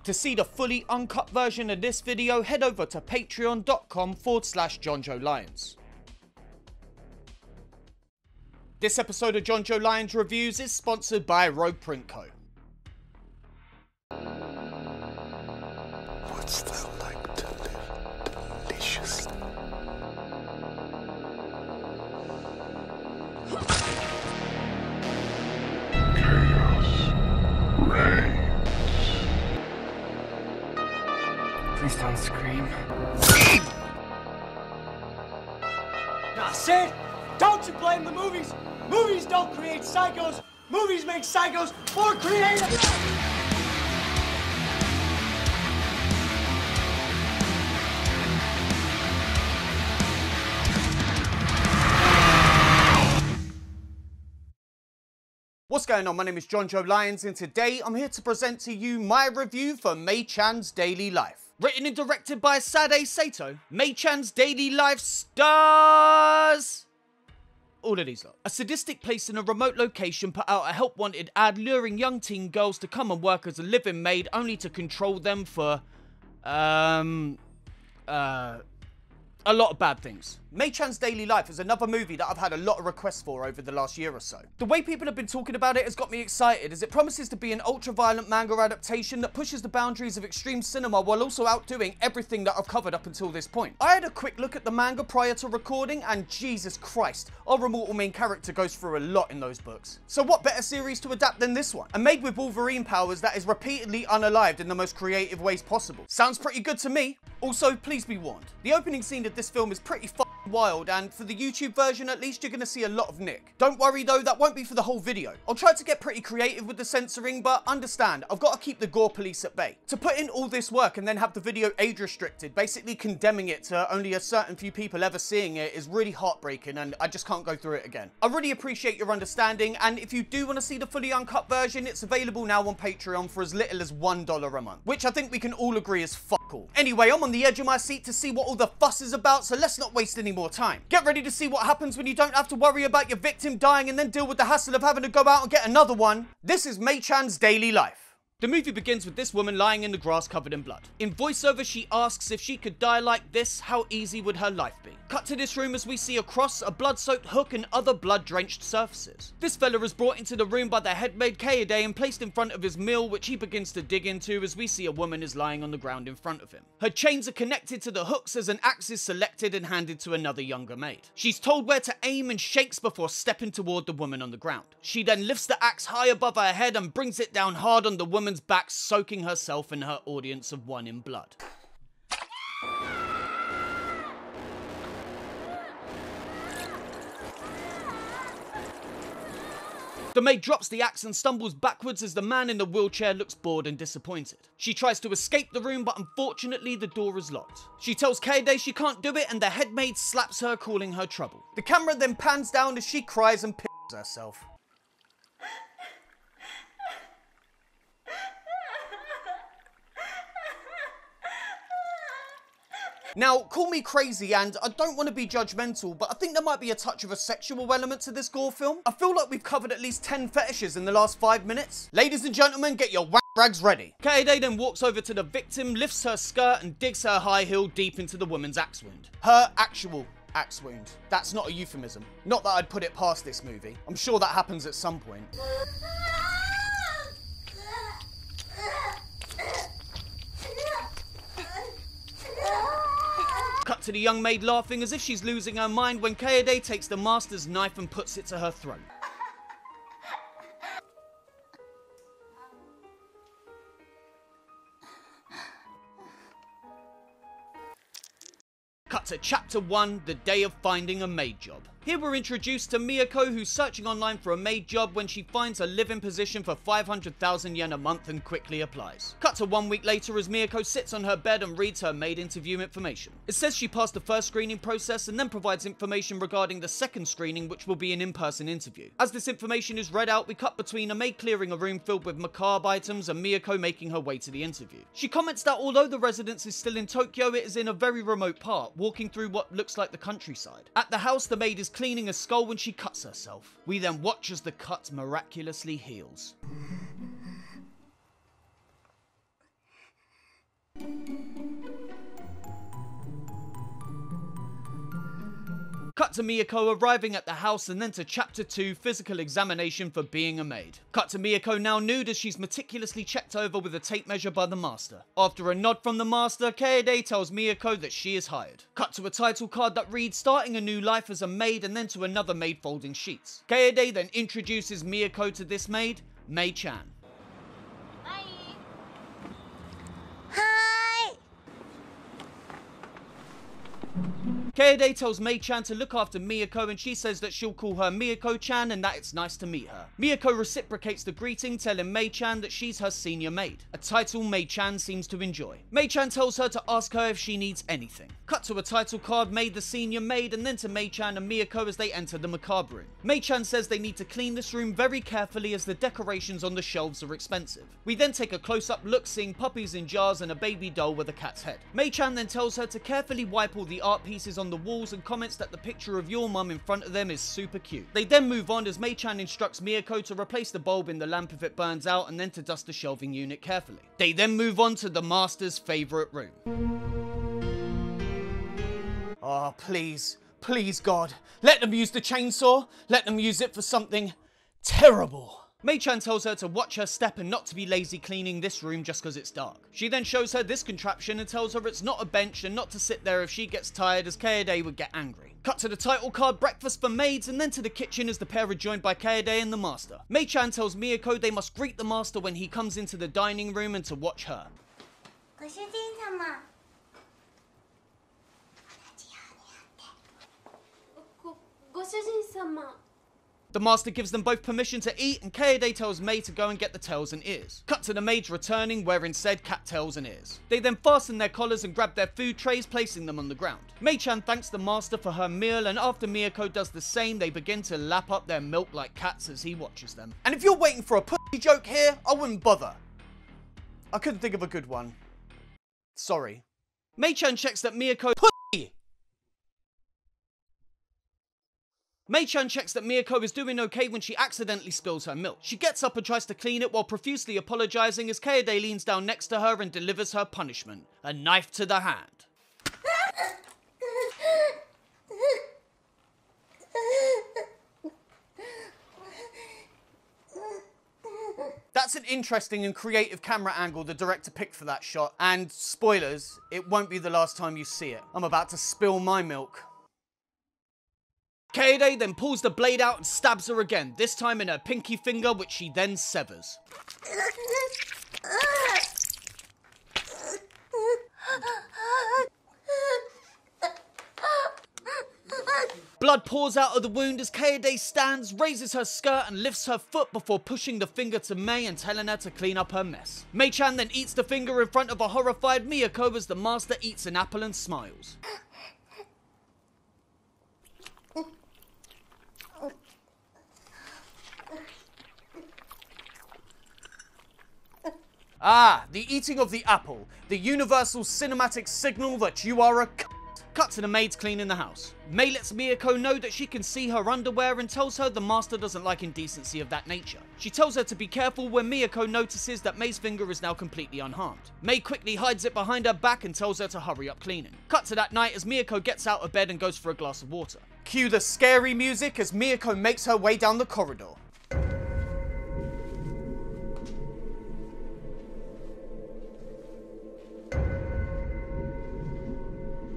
To see the fully uncut version of this video, head over to patreon.com/JohnJoeLions. This episode of John Joe Lions Reviews is sponsored by Rogue Print Co. What's that like to live deliciously? Chaos reigns. Please don't scream. Now, Sid, don't you blame the movies. Movies don't create psychos. Movies make psychos more creative. What's going on? My name is John Joe Lions, and today I'm here to present to you my review for Mei-chan's Daily Life. Written and directed by Sade Sato, Mei-chan's Daily Life stars all of these lot. A sadistic place in a remote location put out a help-wanted ad luring young teen girls to come and work as a live-in maid, only to control them for, a lot of bad things. Mei-chan's Daily Life is another movie that I've had a lot of requests for over the last year or so. The way people have been talking about it has got me excited, as it promises to be an ultra-violent manga adaptation that pushes the boundaries of extreme cinema while also outdoing everything that I've covered up until this point. I had a quick look at the manga prior to recording, and Jesus Christ, our immortal main character goes through a lot in those books. So what better series to adapt than this one? And made with Wolverine powers that is repeatedly unalived in the most creative ways possible. Sounds pretty good to me. Also, please be warned, the opening scene of this film is pretty wild, and for the YouTube version at least you're gonna see a lot of Nick. Don't worry though, that won't be for the whole video. I'll try to get pretty creative with the censoring, but understand, I've got to keep the gore police at bay. To put in all this work and then have the video age restricted, basically condemning it to only a certain few people ever seeing it, is really heartbreaking, and I just can't go through it again. I really appreciate your understanding, and if you do want to see the fully uncut version, it's available now on Patreon for as little as $1 a month, which I think we can all agree is cool. Anyway, I'm on the edge of my seat to see what all the fuss is about, so let's not waste any more time. Get ready to see what happens when you don't have to worry about your victim dying and then deal with the hassle of having to go out and get another one. This is Mei-chan's Daily Life. The movie begins with this woman lying in the grass covered in blood. In voiceover, she asks if she could die like this, how easy would her life be? Cut to this room as we see a cross, a blood-soaked hook, and other blood-drenched surfaces. This fella is brought into the room by the headmaid Kaede and placed in front of his meal, which he begins to dig into as we see a woman is lying on the ground in front of him. Her chains are connected to the hooks as an axe is selected and handed to another younger maid. She's told where to aim and shakes before stepping toward the woman on the ground. She then lifts the axe high above her head and brings it down hard on the woman's back, soaking herself and her audience of one in blood. The maid drops the axe and stumbles backwards as the man in the wheelchair looks bored and disappointed. She tries to escape the room, but unfortunately the door is locked. She tells Kaede she can't do it, and the headmaid slaps her, calling her trouble. The camera then pans down as she cries and pisses herself. Now, call me crazy, and I don't want to be judgmental, but I think there might be a touch of a sexual element to this gore film. I feel like we've covered at least 10 fetishes in the last 5 minutes. Ladies and gentlemen, get your whack rags ready. Kaede then walks over to the victim, lifts her skirt, and digs her high heel deep into the woman's axe wound. Her actual axe wound. That's not a euphemism. Not that I'd put it past this movie. I'm sure that happens at some point. Cut to the young maid laughing as if she's losing her mind when Kaede takes the master's knife and puts it to her throat. Cut to chapter 1, the day of finding a maid job. Here we're introduced to Miyako, who's searching online for a maid job when she finds a live-in position for 500,000 yen a month and quickly applies. Cut to 1 week later as Miyako sits on her bed and reads her maid interview information. It says she passed the first screening process and then provides information regarding the second screening, which will be an in-person interview. As this information is read out, we cut between a maid clearing a room filled with macabre items and Miyako making her way to the interview. She comments that although the residence is still in Tokyo, it is in a very remote part, walking through what looks like the countryside. At the house, the maid is cleaning a skull when she cuts herself. We then watch as the cut miraculously heals. Cut to Miyako arriving at the house and then to chapter 2, physical examination for being a maid. Cut to Miyako now nude as she's meticulously checked over with a tape measure by the master. After a nod from the master, Kaede tells Miyako that she is hired. Cut to a title card that reads starting a new life as a maid and then to another maid folding sheets. Kaede then introduces Miyako to this maid, Mei-chan. Kaede tells Mei-chan to look after Miyako and she says that she'll call her Miyako-chan and that it's nice to meet her. Miyako reciprocates the greeting, telling Mei-chan that she's her senior maid, a title Mei-chan seems to enjoy. Mei-chan tells her to ask her if she needs anything. Cut to a title card, Mei the senior maid, and then to Mei-chan and Miyako as they enter the macabre room. Mei-chan says they need to clean this room very carefully as the decorations on the shelves are expensive. We then take a close-up look seeing puppies in jars and a baby doll with a cat's head. Mei-chan then tells her to carefully wipe all the art pieces on the walls and comments that the picture of your mum in front of them is super cute. They then move on as Mei-chan instructs Miyako to replace the bulb in the lamp if it burns out and then to dust the shelving unit carefully. They then move on to the master's favourite room. Oh, please, please God, let them use the chainsaw, let them use it for something terrible. Mei-chan tells her to watch her step and not to be lazy cleaning this room just because it's dark. She then shows her this contraption and tells her it's not a bench and not to sit there if she gets tired as Kaede would get angry. Cut to the title card, breakfast for maids, and then to the kitchen as the pair are joined by Kaede and the master. Mei-chan tells Miyako they must greet the master when he comes into the dining room and to watch her. The master gives them both permission to eat and Kaede tells Mei to go and get the tails and ears. Cut to the maids returning wearing said cat tails and ears. They then fasten their collars and grab their food trays, placing them on the ground. Mei-chan thanks the master for her meal and after Miyako does the same, they begin to lap up their milk like cats as he watches them. And if you're waiting for a pussy joke here, I wouldn't bother. I couldn't think of a good one. Sorry. Mei-chan checks that Miyako Mei-chan checks that Miyako is doing okay when she accidentally spills her milk. She gets up and tries to clean it while profusely apologizing as Kaede leans down next to her and delivers her punishment, a knife to the hand. That's an interesting and creative camera angle the director picked for that shot, and spoilers, it won't be the last time you see it. I'm about to spill my milk. Kaede then pulls the blade out and stabs her again, this time in her pinky finger, which she then severs. Blood pours out of the wound as Kaede stands, raises her skirt and lifts her foot before pushing the finger to Mei and telling her to clean up her mess. Mei-chan then eats the finger in front of a horrified Miyako as the master eats an apple and smiles. Ah, the eating of the apple, the universal cinematic signal that you are a c***. Cut to the maids cleaning the house. Mei lets Miyako know that she can see her underwear and tells her the master doesn't like indecency of that nature. She tells her to be careful when Miyako notices that Mei's finger is now completely unharmed. Mei quickly hides it behind her back and tells her to hurry up cleaning. Cut to that night as Miyako gets out of bed and goes for a glass of water. Cue the scary music as Miyako makes her way down the corridor.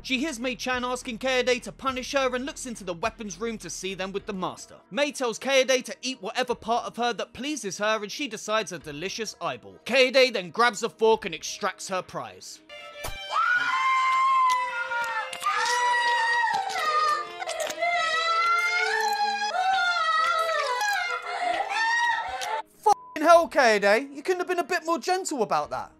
She hears Mei-chan asking Kaede to punish her and looks into the weapons room to see them with the master. Mei tells Kaede to eat whatever part of her that pleases her and she decides a delicious eyeball. Kaede then grabs a fork and extracts her prize. F***ing hell, Kaede, you couldn't have been a bit more gentle about that.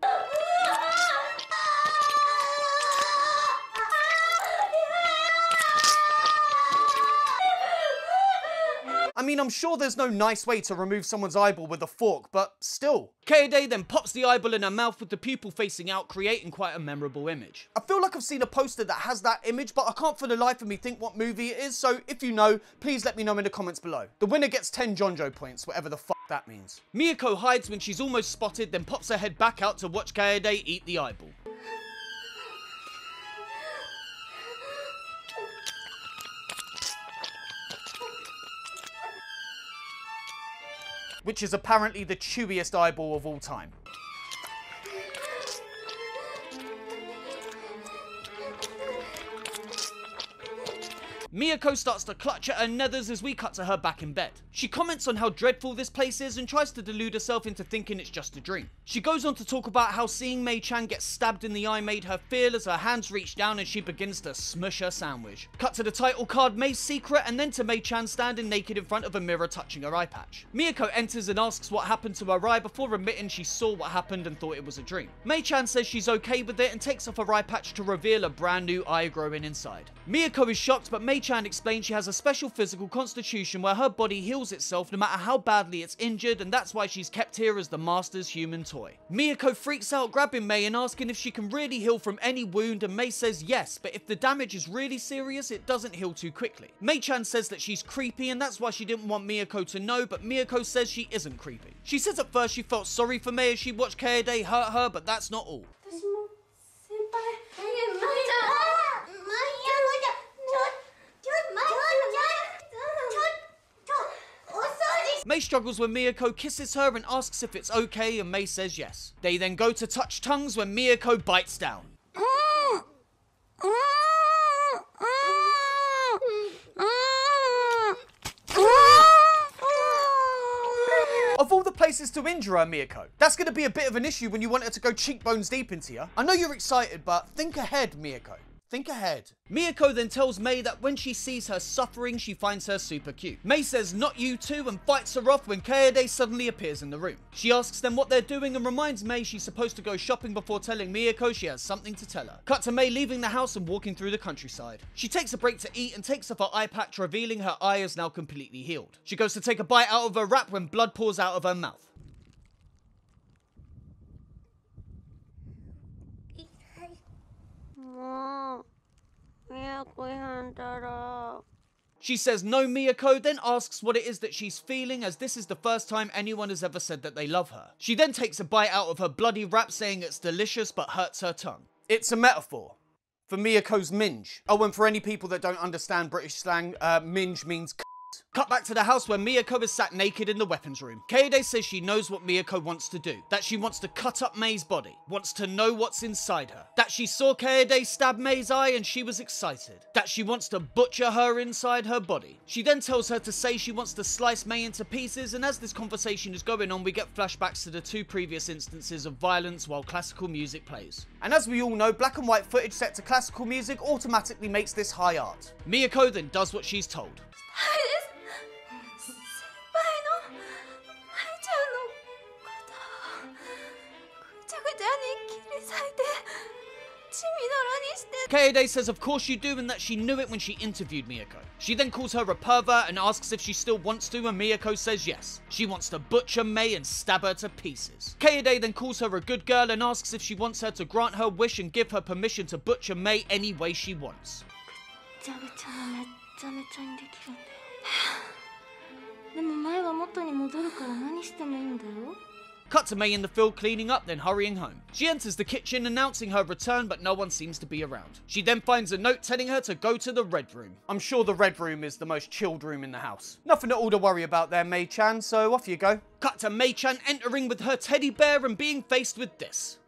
I mean, I'm sure there's no nice way to remove someone's eyeball with a fork, but still. Kaede then pops the eyeball in her mouth with the pupil facing out, creating quite a memorable image. I feel like I've seen a poster that has that image, but I can't for the life of me think what movie it is, so if you know, please let me know in the comments below. The winner gets 10 Jonjo points, whatever the fuck that means. Miyako hides when she's almost spotted, then pops her head back out to watch Kaede eat the eyeball. which is apparently the chewiest eyeball of all time. Miyako starts to clutch at her nethers as we cut to her back in bed. She comments on how dreadful this place is and tries to delude herself into thinking it's just a dream. She goes on to talk about how seeing Mei-chan get stabbed in the eye made her feel as her hands reach down and she begins to smush her sandwich. Cut to the title card Mei's Secret and then to Mei-chan standing naked in front of a mirror touching her eye patch. Miyako enters and asks what happened to her eye before admitting she saw what happened and thought it was a dream. Mei-chan says she's okay with it and takes off her eye patch to reveal a brand new eye growing inside. Miyako is shocked, but Mei-chan explains she has a special physical constitution where her body heals itself no matter how badly it's injured, and that's why she's kept here as the master's human toy. Miyako freaks out, grabbing Mei and asking if she can really heal from any wound, and Mei says yes, but if the damage is really serious, it doesn't heal too quickly. Mei-chan says that she's creepy and that's why she didn't want Miyako to know, but Miyako says she isn't creepy. She says at first she felt sorry for Mei as she watched Kaede hurt her, but that's not all. Mei struggles when Miyako kisses her and asks if it's okay, and Mei says yes. They then go to touch tongues when Miyako bites down. Of all the places to injure her, Miyako, that's going to be a bit of an issue when you want her to go cheekbones deep into you. I know you're excited, but think ahead, Miyako. Think ahead. Miyako then tells Mei that when she sees her suffering, she finds her super cute. Mei says not you too and fights her off when Kaede suddenly appears in the room. She asks them what they're doing and reminds Mei she's supposed to go shopping before telling Miyako she has something to tell her. Cut to Mei leaving the house and walking through the countryside. She takes a break to eat and takes off her eye patch, revealing her eye is now completely healed. She goes to take a bite out of her wrap when blood pours out of her mouth. She says no, Miyako, then asks what it is that she's feeling, as this is the first time anyone has ever said that they love her. She then takes a bite out of her bloody wrap, saying it's delicious but hurts her tongue. It's a metaphor for Miyako's minge. Oh, and for any people that don't understand British slang, minge means Cut back to the house where Miyako is sat naked in the weapons room. Kaede says she knows what Miyako wants to do. That she wants to cut up Mei's body. Wants to know what's inside her. That she saw Kaede stab Mei's eye and she was excited. That she wants to butcher her inside her body. She then tells her to say she wants to slice Mei into pieces, and as this conversation is going on, we get flashbacks to the two previous instances of violence while classical music plays. And as we all know, black and white footage set to classical music automatically makes this high art. Miyako then does what she's told. Kaede says of course you do and that she knew it when she interviewed Miyako. She then calls her a pervert and asks if she still wants to, and Miyako says yes. She wants to butcher Mei and stab her to pieces. Kaede then calls her a good girl and asks if she wants her to grant her wish and give her permission to butcher Mei any way she wants. Cut to Mei in the field cleaning up, then hurrying home. She enters the kitchen announcing her return, but no one seems to be around. She then finds a note telling her to go to the Red Room. I'm sure the Red Room is the most chilled room in the house. Nothing at all to worry about there, Mei-chan, so off you go. Cut to Mei-chan entering with her teddy bear and being faced with this.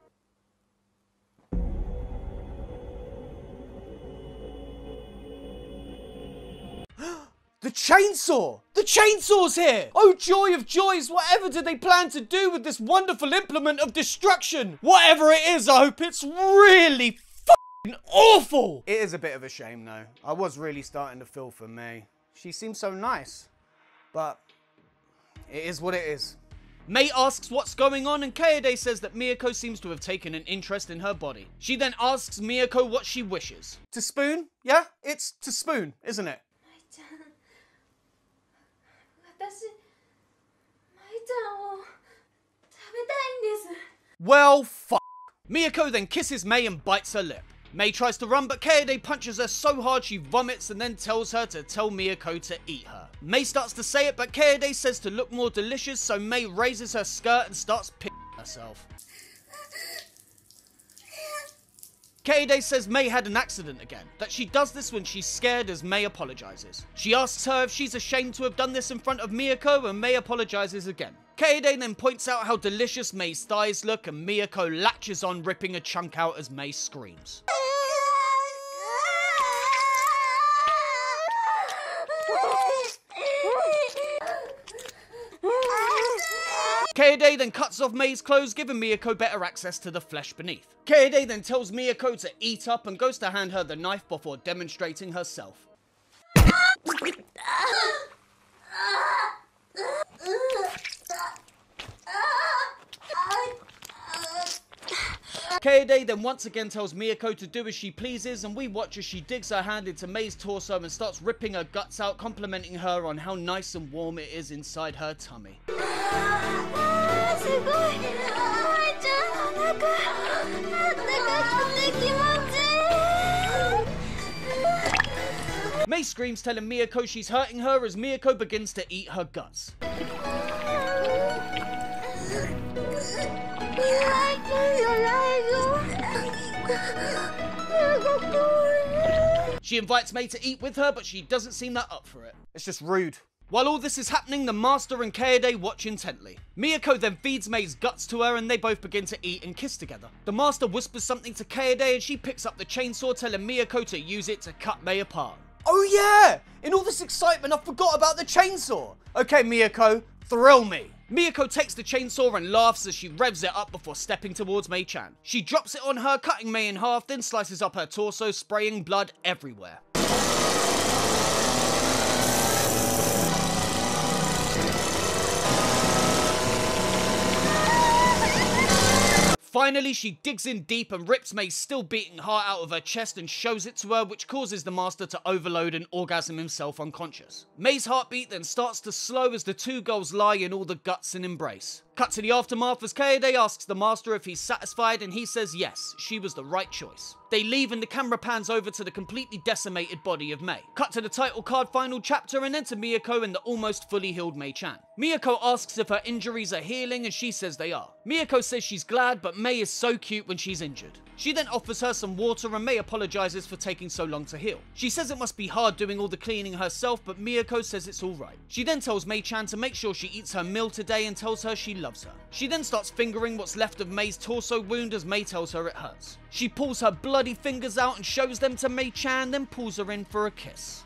The chainsaw! The chainsaw's here! Oh, joy of joys, whatever did they plan to do with this wonderful implement of destruction? Whatever it is, I hope it's really f***ing awful! It is a bit of a shame, though. I was really starting to feel for Mei. She seems so nice. But it is what it is. Mei asks what's going on, and Kaede says that Miyako seems to have taken an interest in her body. She then asks Miyako what she wishes. To spoon? Yeah? It's to spoon, isn't it? Well, f***. Miyako then kisses Mei and bites her lip. Mei tries to run, but Kaede punches her so hard she vomits and then tells her to tell Miyako to eat her. Mei starts to say it, but Kaede says to look more delicious, so Mei raises her skirt and starts p***ing herself. Kaede says Mei had an accident again, that she does this when she's scared as Mei apologizes. She asks her if she's ashamed to have done this in front of Miyako, and Mei apologizes again. Kaede then points out how delicious Mei's thighs look, and Miyako latches on, ripping a chunk out as Mei screams. Kaede then cuts off Mei's clothes, giving Miyako better access to the flesh beneath. Kaede then tells Miyako to eat up and goes to hand her the knife before demonstrating herself. Kaede then once again tells Miyako to do as she pleases, and we watch as she digs her hand into Mei's torso and starts ripping her guts out, complimenting her on how nice and warm it is inside her tummy. Mei screams, telling Miyako she's hurting her as Miyako begins to eat her guts. She invites Mei to eat with her, but she doesn't seem that up for it. It's just rude. While all this is happening, the Master and Kaede watch intently. Miyako then feeds Mei's guts to her and they both begin to eat and kiss together. The Master whispers something to Kaede and she picks up the chainsaw, telling Miyako to use it to cut Mei apart. Oh yeah! In all this excitement, I forgot about the chainsaw! Okay, Miyako, thrill me! Miyako takes the chainsaw and laughs as she revs it up before stepping towards Mei-chan. She drops it on her, cutting Mei in half, then slices up her torso, spraying blood everywhere. Finally, she digs in deep and rips Mei's still beating heart out of her chest and shows it to her, which causes the Master to overload and orgasm himself unconscious. Mei's heartbeat then starts to slow as the two girls lie in all the guts and embrace. Cut to the aftermath as Kaede asks the Master if he's satisfied, and he says yes, she was the right choice. They leave and the camera pans over to the completely decimated body of Mei. Cut to the title card final chapter and then to Miyako and the almost fully healed Mei-chan. Miyako asks if her injuries are healing and she says they are. Miyako says she's glad, but Mei is so cute when she's injured. She then offers her some water and Mei apologizes for taking so long to heal. She says it must be hard doing all the cleaning herself, but Miyako says it's alright. She then tells Mei-chan to make sure she eats her meal today and tells her she loves her. She then starts fingering what's left of Mei's torso wound as Mei tells her it hurts. She pulls her bloody fingers out and shows them to Mei-chan, then pulls her in for a kiss.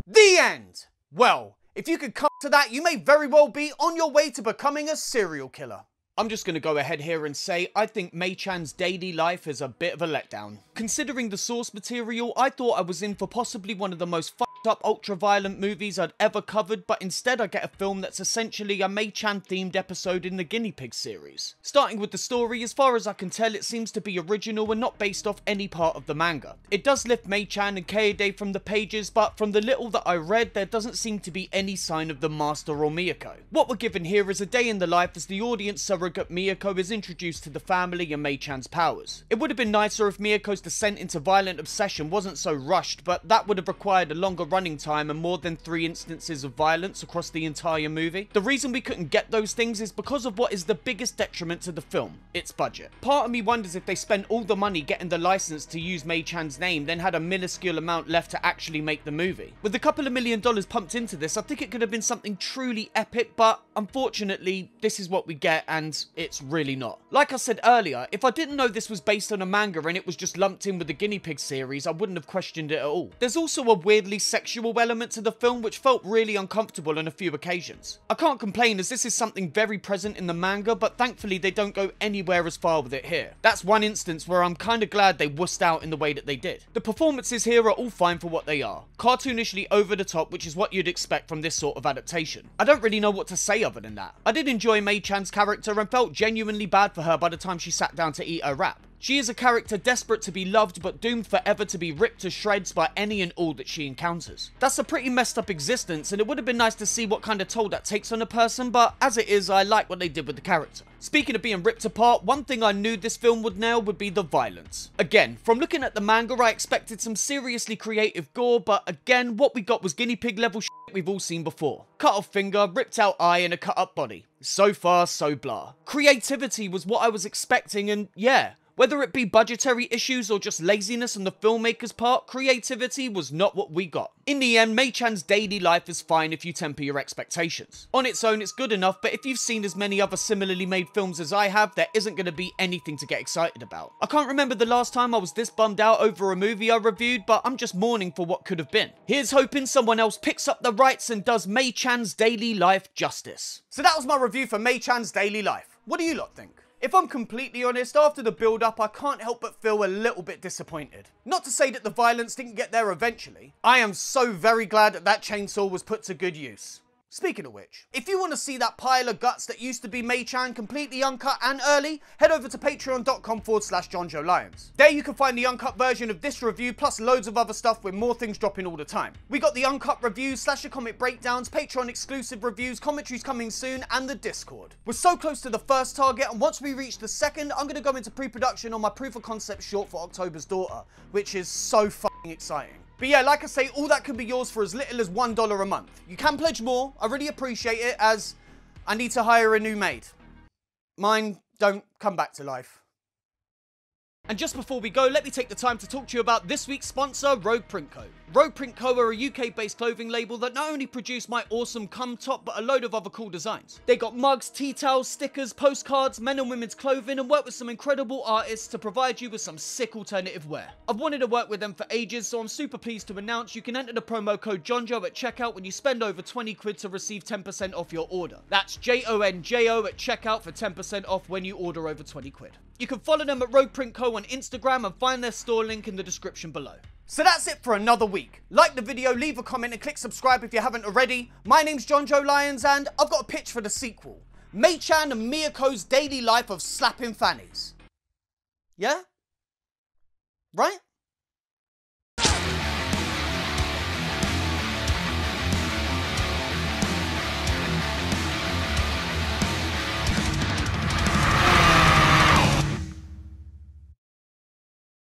The end! Well, if you could come to that, you may very well be on your way to becoming a serial killer. I'm just gonna go ahead here and say, I think Mei-chan's daily life is a bit of a letdown. Considering the source material, I thought I was in for possibly one of the most fucked up ultra-violent movies I'd ever covered, but instead I get a film that's essentially a Mei-chan themed episode in the Guinea Pig series. Starting with the story, as far as I can tell, it seems to be original and not based off any part of the manga. It does lift Mei-chan and Kaede from the pages, but from the little that I read, there doesn't seem to be any sign of the Master or Miyako. What we're given here is a day in the life as the audience surrogate Miyako is introduced to the family and Mei-chan's powers. It would have been nicer if Miyako's descent into violent obsession wasn't so rushed, but that would have required a longer running time and more than 3 instances of violence across the entire movie. The reason we couldn't get those things is because of what is the biggest detriment to the film, its budget. Part of me wonders if they spent all the money getting the license to use Mei-chan's name, then had a minuscule amount left to actually make the movie. With a couple of $1 million pumped into this, I think it could have been something truly epic, but unfortunately, this is what we get and it's really not. Like I said earlier, if I didn't know this was based on a manga and it was just lumped in with the Guinea Pig series, I wouldn't have questioned it at all. There's also a weirdly sexual element to the film which felt really uncomfortable on a few occasions. I can't complain as this is something very present in the manga, but thankfully they don't go anywhere as far with it here. That's one instance where I'm kinda glad they wussed out in the way that they did. The performances here are all fine for what they are. Cartoonishly over the top, which is what you'd expect from this sort of adaptation. I don't really know what to say other than that. I did enjoy Mei-chan's character and felt genuinely bad for her by the time she sat down to eat her wrap. She is a character desperate to be loved but doomed forever to be ripped to shreds by any and all that she encounters. That's a pretty messed up existence and it would have been nice to see what kind of toll that takes on a person, but as it is, I like what they did with the character. Speaking of being ripped apart, one thing I knew this film would nail would be the violence. Again, from looking at the manga, I expected some seriously creative gore, but again, what we got was guinea pig level shit we've all seen before. Cut off finger, ripped out eye, and a cut up body. So far, so blah. Creativity was what I was expecting and yeah, Whether it be budgetary issues or just laziness on the filmmaker's part, creativity was not what we got. In the end, Mei-chan's daily life is fine if you temper your expectations. On its own, it's good enough, but if you've seen as many other similarly made films as I have, there isn't going to be anything to get excited about. I can't remember the last time I was this bummed out over a movie I reviewed, but I'm just mourning for what could have been. Here's hoping someone else picks up the rights and does Mei-chan's daily life justice. So that was my review for Mei-chan's daily life. What do you lot think? If I'm completely honest, after the build-up, I can't help but feel a little bit disappointed. Not to say that the violence didn't get there eventually. I am so very glad that that chainsaw was put to good use. Speaking of which, if you want to see that pile of guts that used to be Mei-chan completely uncut and early, head over to patreon.com/JonJoLions. There you can find the uncut version of this review plus loads of other stuff with more things dropping all the time. We got the uncut reviews, slasher comic breakdowns, Patreon exclusive reviews, commentaries coming soon, and the Discord. We're so close to the first target, and once we reach the second, I'm going to go into pre-production on my proof of concept short for October's Daughter, which is so fucking exciting. But yeah, like I say, all that can be yours for as little as $1 a month. You can pledge more. I really appreciate it, as I need to hire a new maid. Mine don't come back to life. And just before we go, let me take the time to talk to you about this week's sponsor, Rogue Print Co. Rogue Print Co are a UK-based clothing label that not only produce my awesome cum top, but a load of other cool designs. They got mugs, tea towels, stickers, postcards, men and women's clothing, and work with some incredible artists to provide you with some sick alternative wear. I've wanted to work with them for ages, so I'm super pleased to announce you can enter the promo code JONJO at checkout when you spend over 20 quid to receive 10% off your order. That's JONJO at checkout for 10% off when you order over 20 quid. You can follow them at Rogue Print Co on Instagram and find their store link in the description below. So that's it for another week. Like the video, leave a comment and click subscribe if you haven't already. My name's JonJoLions and I've got a pitch for the sequel. Mei-chan and Miyako's daily life of slapping fannies. Yeah? Right?